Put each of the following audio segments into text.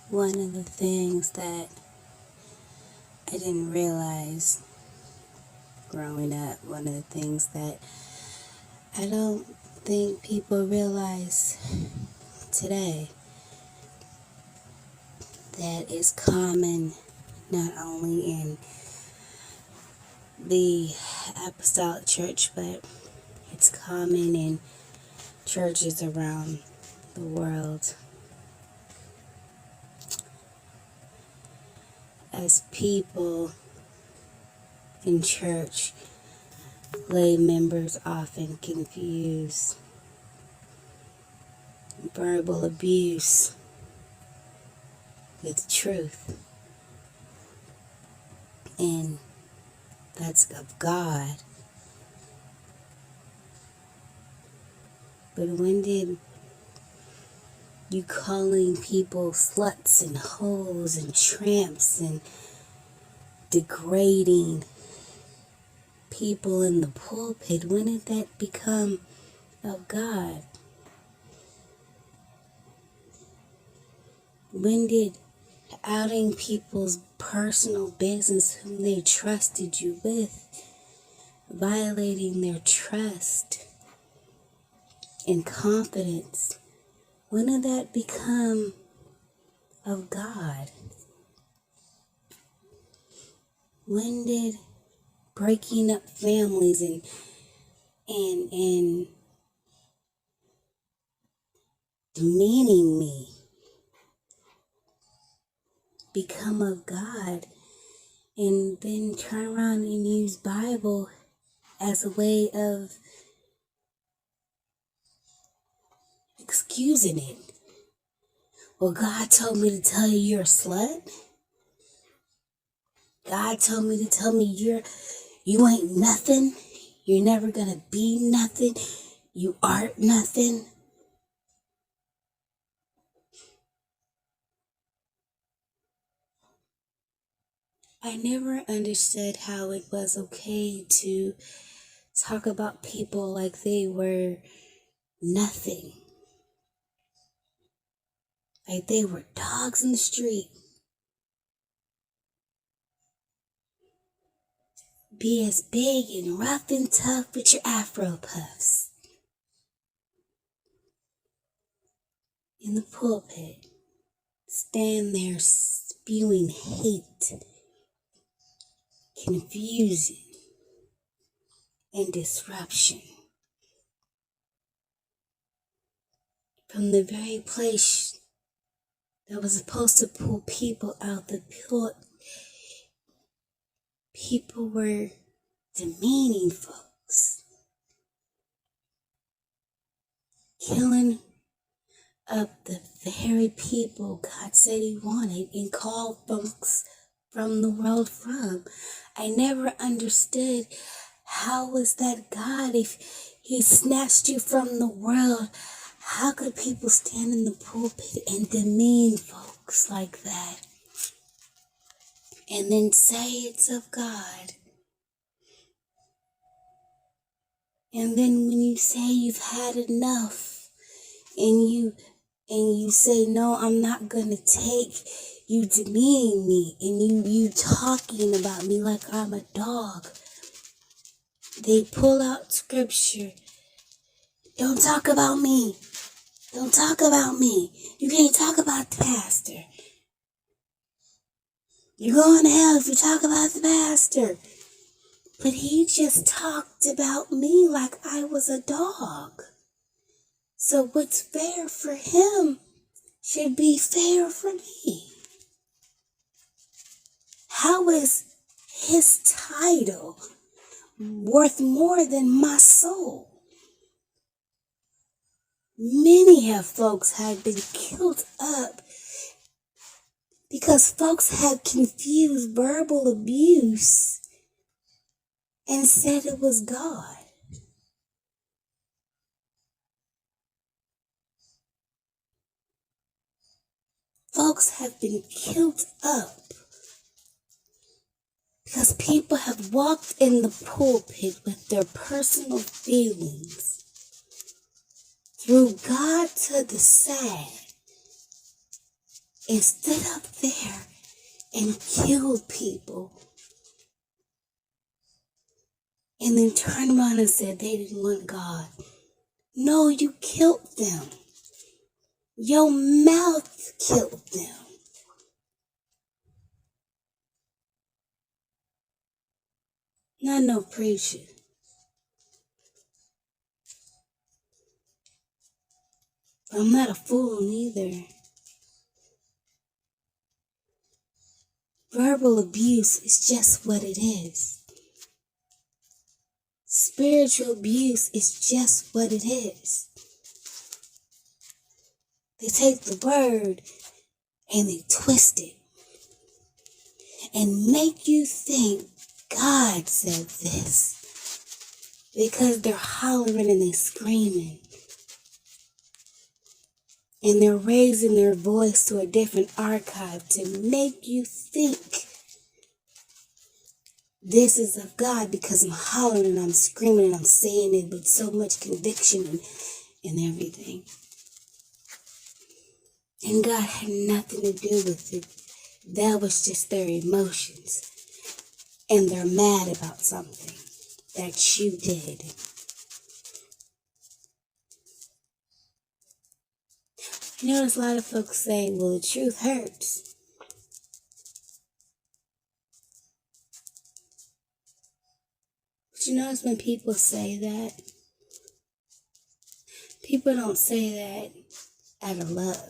One of the things that I didn't realize growing up, one of the things that I don't think people realize today, that is common not only in the Apostolic Church, but it's common in churches around the world. As people in church, lay members often confuse verbal abuse with truth, and that's of God. But when did you calling people sluts and hoes and tramps and degrading people in the pulpit, when did that become of God? When did outing people's personal business whom they trusted you with, violating their trust and confidence, when did that become of God? When did breaking up families and demeaning me become of God, and then turn around and use Bible as a way of excusing it? Well, God told me to tell you you're a slut. God told me to tell me you ain't nothing. You're never gonna be nothing. You aren't nothing. I never understood how it was okay to talk about people like they were nothing. Like they were dogs in the street. Be as big and rough and tough with your Afro puffs. In the pulpit, stand there spewing hate, confusion, and disruption. From the very place that was supposed to pull people out the pulpit, people were demeaning folks, killing up the very people God said He wanted and called folks from the world from. I never understood, how was that God? If He snatched you from the world, how could people stand in the pulpit and demean folks like that? And then say it's of God. And then when you say you've had enough, and you say, no, I'm not gonna take you demeaning me, and you talking about me like I'm a dog. They pull out scripture. Don't talk about me. Don't talk about me. You can't talk about the pastor. You're going to hell if you talk about the pastor. But he just talked about me like I was a dog. So what's fair for him should be fair for me. How is his title worth more than my soul? Many of folks have been killed up because folks have confused verbal abuse and said it was God. Folks have been killed up because people have walked in the pulpit with their personal feelings, threw God to the side, and stood up there and killed people, and then turned around and said they didn't want God. No, you killed them. Your mouth killed them. Not no preacher. But I'm not a fool neither. Verbal abuse is just what it is. Spiritual abuse is just what it is. They take the word and they twist it and make you think God said this because they're hollering and they're screaming and they're raising their voice to a different archive to make you think this is of God because I'm hollering and I'm screaming and I'm saying it with so much conviction and everything. And God had nothing to do with it. That was just their emotions. And they're mad about something that you did. You notice a lot of folks say, well, the truth hurts. But you notice when people say that, people don't say that out of love.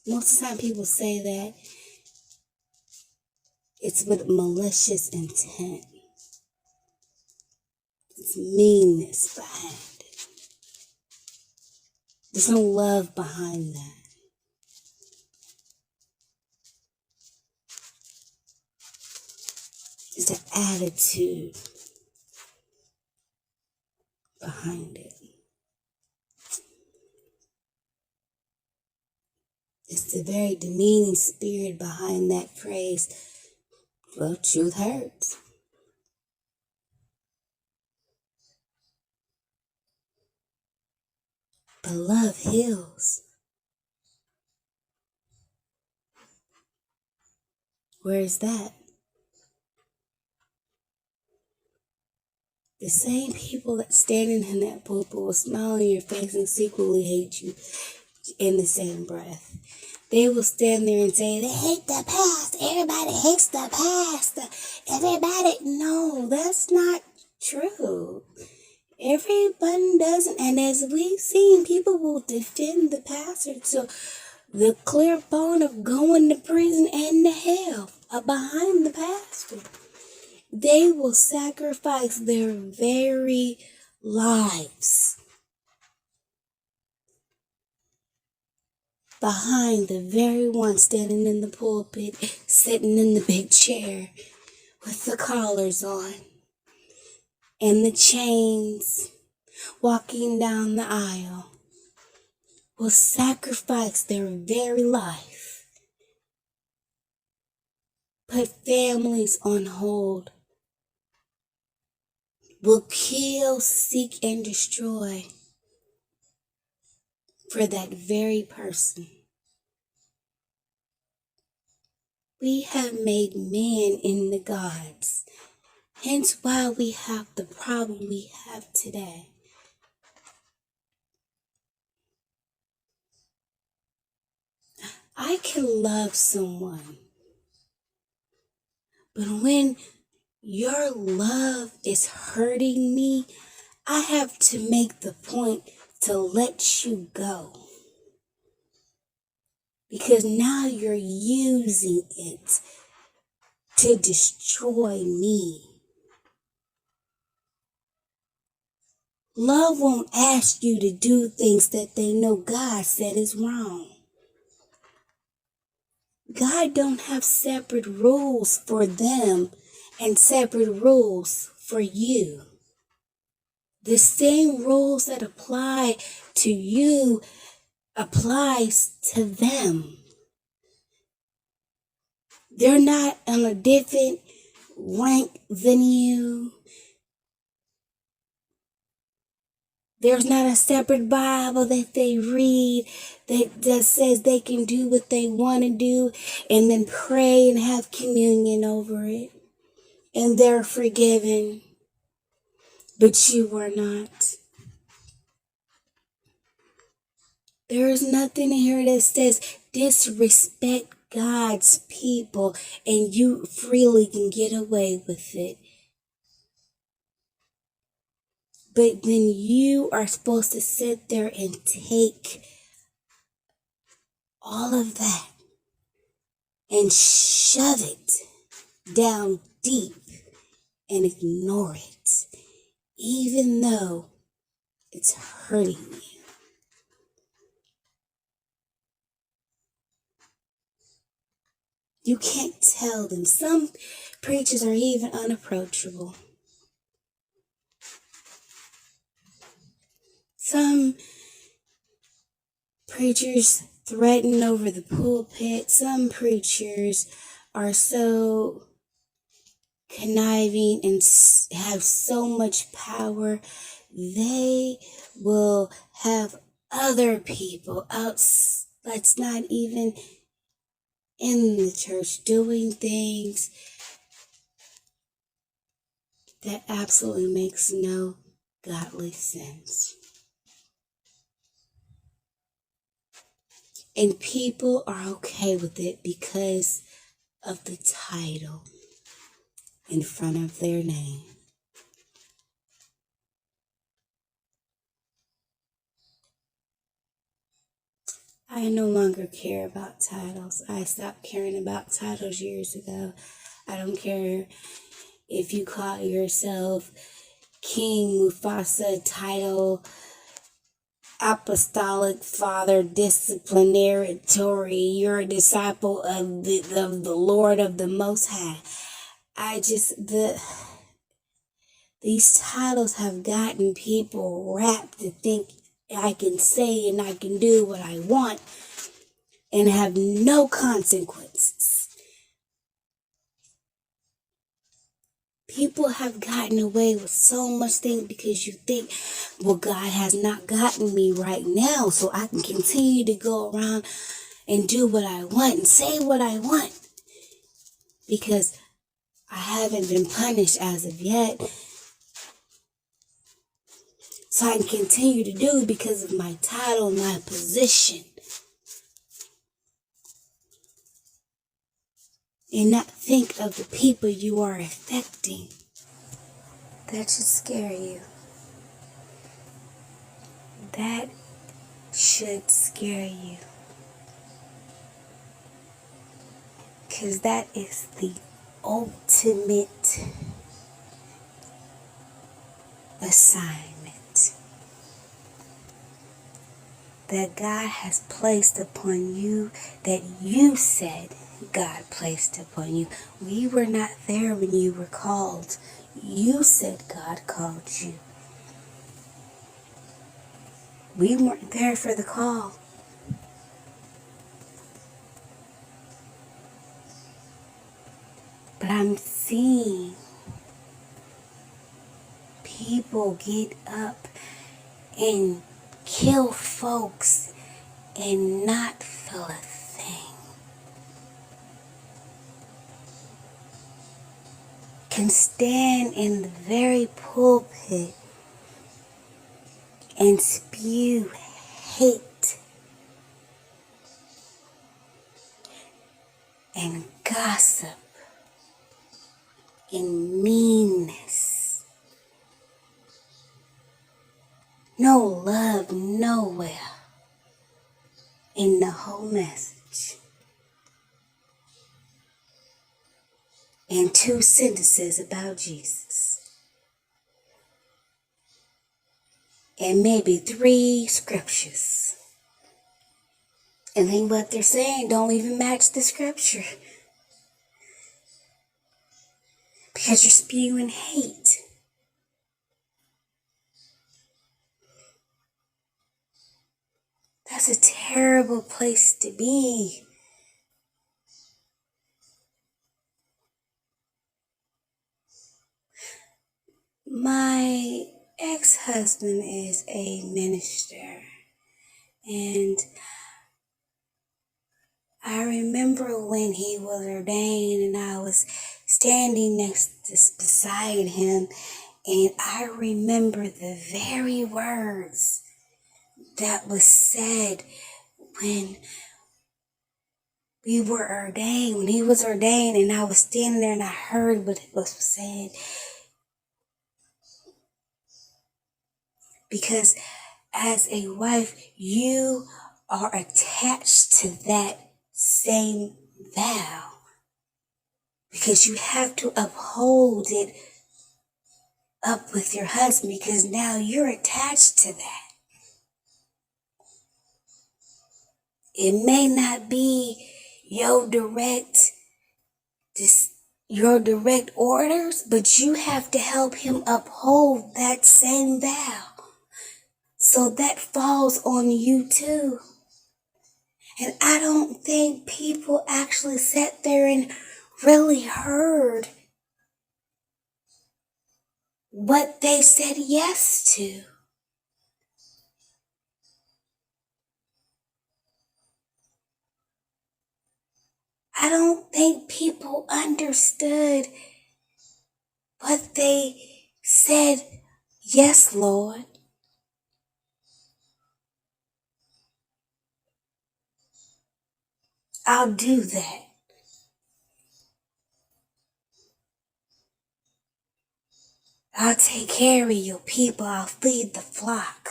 Most of the time people say that it's with malicious intent. It's meanness behind it. There's no love behind that. It's the attitude behind it. It's the very demeaning spirit behind that phrase, well, truth hurts. But love heals. Where is that? The same people that standing in that pulpit will smile on your face and secretly hate you in the same breath. They will stand there and say, they hate the past. Everybody hates the past. Everybody. No, that's not true. Everyone doesn't. And as we've seen, people will defend the pastor to the clear bone of going to prison and to hell behind the pastor. They will sacrifice their very lives behind the very one standing in the pulpit, sitting in the big chair with the collars on and the chains, walking down the aisle, will sacrifice their very life, put families on hold, will kill, seek, and destroy for that very person. We have made man in the gods, hence why we have the problem we have today. I can love someone, but when your love is hurting me, I have to make the point to let you go. Because now you're using it to destroy me. Love won't ask you to do things that they know God said is wrong. God don't have separate rules for them and separate rules for you. The same rules that apply to you applies to them. They're not on a different rank than you. There's not a separate Bible that they read that says they can do what they want to do and then pray and have communion over it. And they're forgiven. But you are not. There is nothing in here that says disrespect God's people and you freely can get away with it. But then you are supposed to sit there and take all of that and shove it down deep and ignore it, even though it's hurting you. You can't tell them. Some preachers are even unapproachable. Some preachers threaten over the pulpit. Some preachers are so conniving and have so much power. They will have other people out that's not even in the church doing things that absolutely makes no godly sense. And people are okay with it because of the title in front of their name. I no longer care about titles. I stopped caring about titles years ago. I don't care if you call yourself King Mufasa, title, apostolic father, disciplinary, you're a disciple of the Lord of the Most High. These titles have gotten people wrapped to think I can say and I can do what I want and have no consequences. People have gotten away with so much things because you think, well, God has not gotten me right now, so I can continue to go around and do what I want and say what I want because I haven't been punished as of yet. So I can continue to do it because of my title, my position. And not think of the people you are affecting. That should scare you. That should scare you. Because that is the ultimate assignment that God has placed upon you, that you said God placed upon you. We were not there when you were called. You said God called you. We weren't there for the call. But I'm seeing people get up and kill folks and not feel a thing. Can stand in the very pulpit and spew hate and gossip and meanness. No love nowhere in the whole message. And 2 sentences about Jesus. And maybe 3 scriptures. And then what they're saying don't even match the scripture. Because you're spewing hate. That's a terrible place to be. My ex-husband is a minister, and I remember when he was ordained and I was standing beside him, and I remember the very words that was said when we were ordained, when he was ordained, and I was standing there and I heard what was said. Because as a wife, you are attached to that same vow. Because you have to uphold it up with your husband, because now you're attached to that. It may not be your direct orders, but you have to help him uphold that same vow. So that falls on you too. And I don't think people actually sat there and really heard what they said yes to. I don't think people understood what they said, yes, Lord. I'll do that. I'll take care of your people. I'll feed the flock.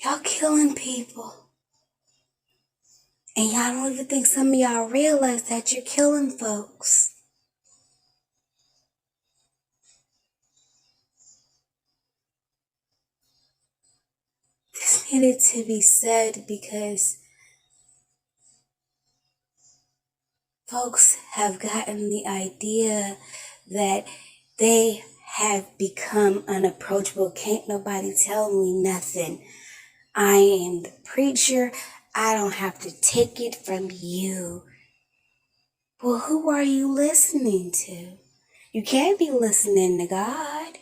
Y'all killing people. And y'all don't even think some of y'all realize that you're killing folks. This needed to be said because folks have gotten the idea that they have become unapproachable. Can't nobody tell me nothing. I am the preacher. I don't have to take it from you. Well, who are you listening to? You can't be listening to God.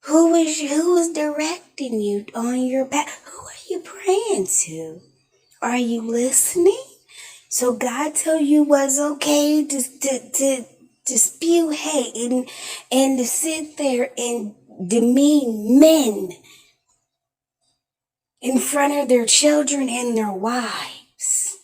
Who is directing you on your back? Who are you praying to? Are you listening? So God told you was okay to spew hate and to sit there and demean men in front of their children and their wives.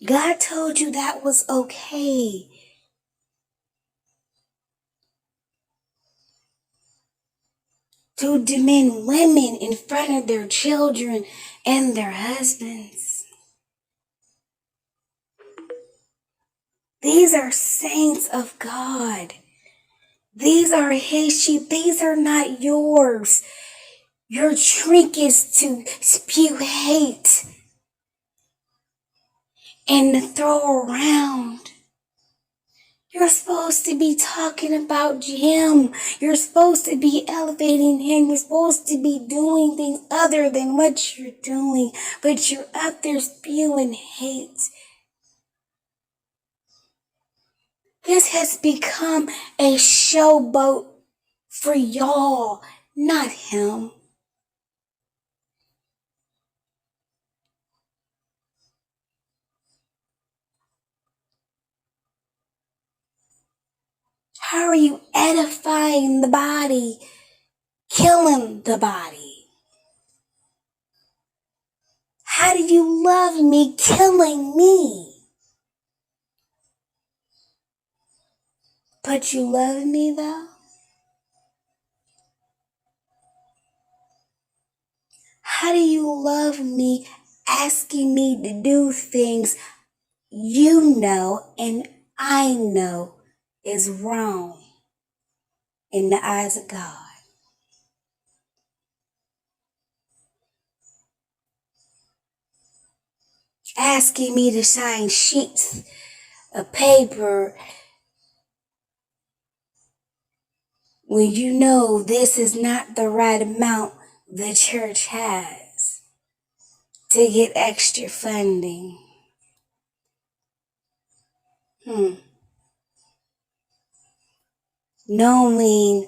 God told you that was okay. To demean women in front of their children and their husbands. These are saints of God. These are his sheep. These are not yours. Your trick is to spew hate and to throw around. You're supposed to be talking about him. You're supposed to be elevating him. You're supposed to be doing things other than what you're doing. But you're up there spewing hate. This has become a showboat for y'all, not him. How are you edifying the body, killing the body? How do you love me, killing me? But you love me though? How do you love me, asking me to do things you know and I know is wrong in the eyes of God? Asking me to sign sheets of paper when you know this is not the right amount the church has to get extra funding. Knowing,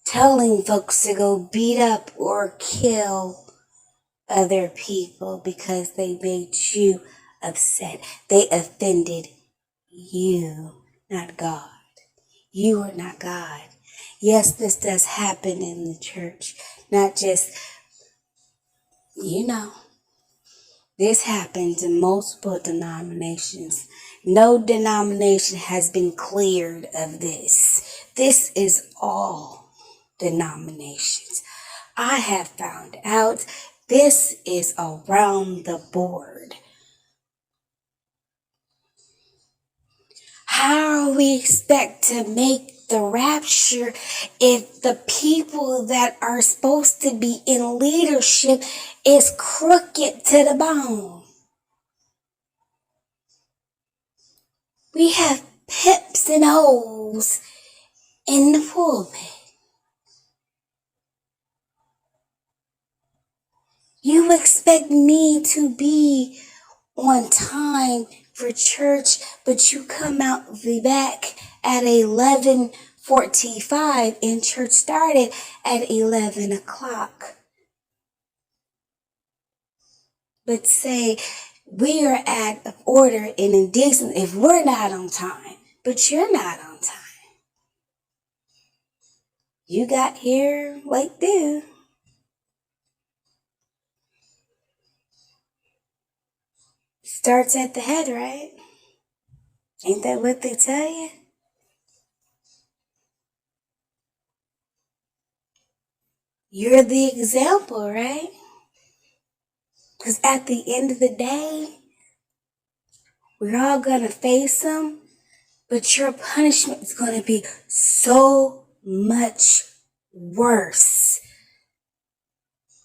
telling folks to go beat up or kill other people because they made you upset. They offended you, not God. You are not God. Yes, this does happen in the church, not just, this happens in multiple denominations. No denomination has been cleared of this. This is all denominations. I have found out this is around the board. How are we expect to make the rapture if the people that are supposed to be in leadership is crooked to the bone? We have pimps and hoes in the pulpit. You expect me to be on time for church, but you come out the back at 11:45 and church started at 11 o'clock. But say we are out of order and indecent if we're not on time, but you're not on time. You got here like this. Starts at the head, right? Ain't that what they tell you? You're the example, right? Because at the end of the day, we're all going to face them, but your punishment is going to be so much worse.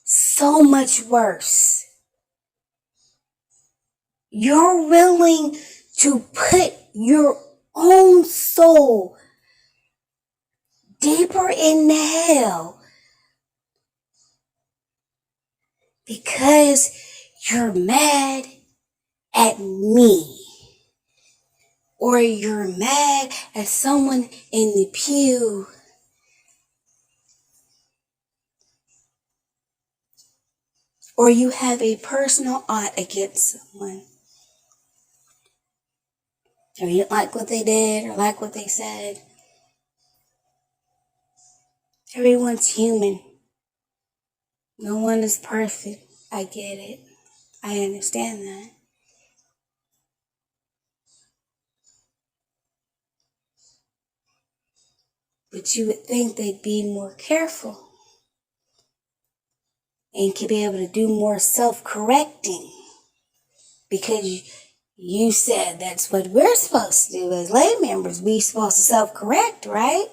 So much worse. You're willing to put your own soul deeper into hell because you're mad at me. Or you're mad at someone in the pew. Or you have a personal ought against someone. Or you don't like what they did or like what they said. Everyone's human. No one is perfect. I get it. I understand that. But you would think they'd be more careful and could be able to do more self-correcting because you said that's what we're supposed to do as lay members. We're supposed to self-correct, right?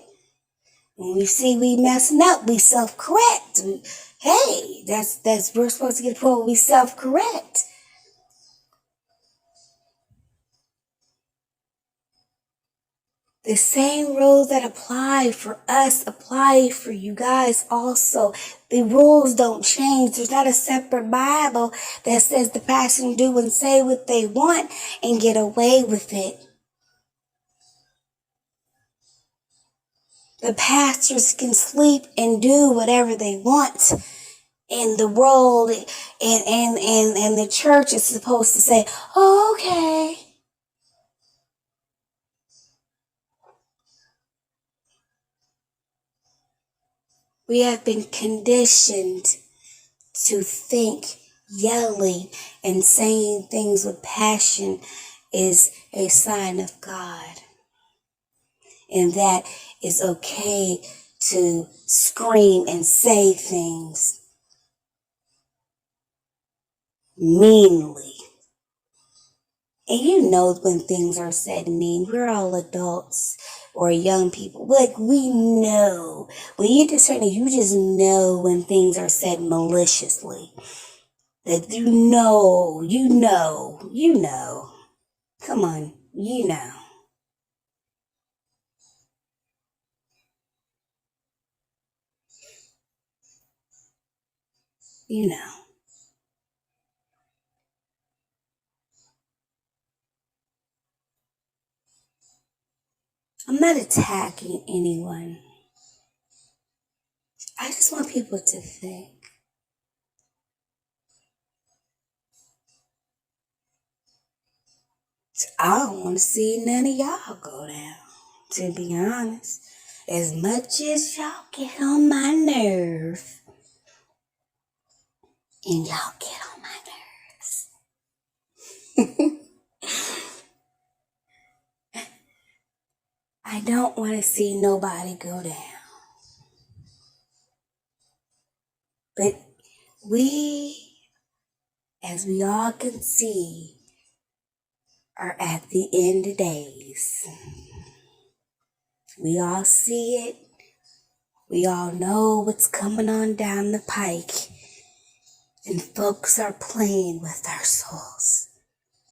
When we see we messing up, we self-correct. Hey, that's we're supposed to get to the point where we self-correct. The same rules that apply for us apply for you guys also. The rules don't change. There's not a separate Bible that says the pastor can do and say what they want and get away with it. The pastors can sleep and do whatever they want. And the world and the church is supposed to say, oh, okay. We have been conditioned to think yelling and saying things with passion is a sign of God. And that is okay to scream and say things meanly. And you know when things are said mean. We're all adults or young people. Like, we know. When you discern it, you just know when things are said maliciously. That you know. Come on, you know. you know. I'm not attacking anyone. I just want people to think. I don't want to see none of y'all go down, to be honest. As much as y'all get on my nerve, and y'all get on my nerves, I don't want to see nobody go down. But we, as we all can see, are at the end of days. We all see it. We all know what's coming on down the pike. And folks are playing with our souls.